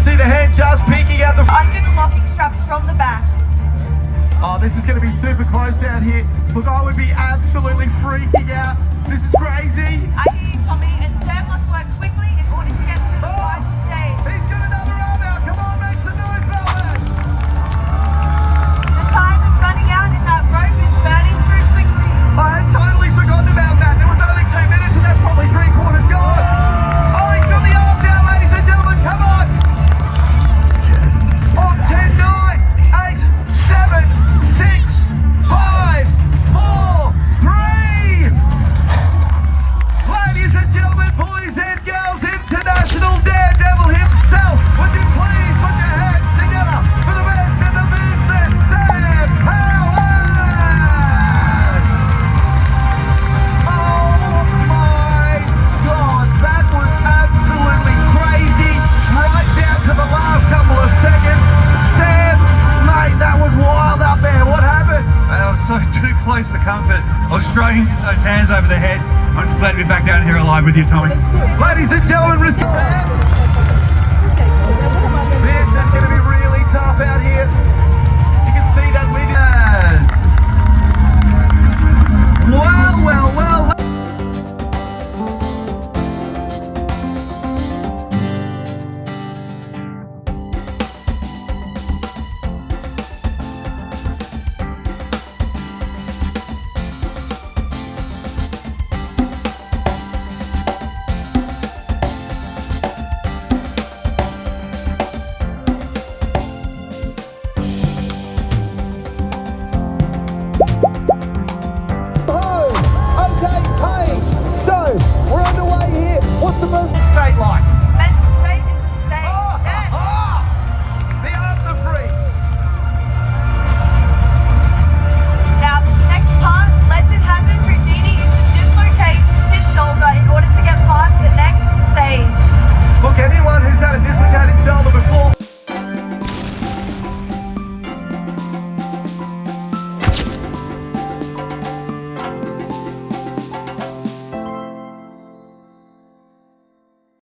see the head just peeking out the... Undo the locking straps from the back. Oh, this is going to be super close down here. Look, I would be absolutely freaking out. This is crazy. I hear you, Tommy, and Sam must work quickly in order to get to the final stage. He's got another arm out. Come on, make some noise, Melbourne. The time is running out and that rope is burning through quickly. I had totally forgotten about that. There was only 2 minutes and that's probably 3/4 gone. Oh, he's got the arm down, ladies and gentlemen. Come on. On 10, 9, 8, 7, 6, 5, 4, 3. Ladies and gentlemen, boys and girls, international daredevil himself. Would you please put your hands together for the best in the business, Sam Powers. Oh my God, that was absolutely crazy. Right down to the last couple of seconds. Sam, mate, that was wild out there. What happened? I was so too close for comfort. I was struggling to get those hands over the head. I'm just glad to be back down here alive with you, Tommy. Ladies and gentlemen, this is going to be really tough out here. You can see that with you. Well. Okay, Paige. So, we're underway here. What's the first state like?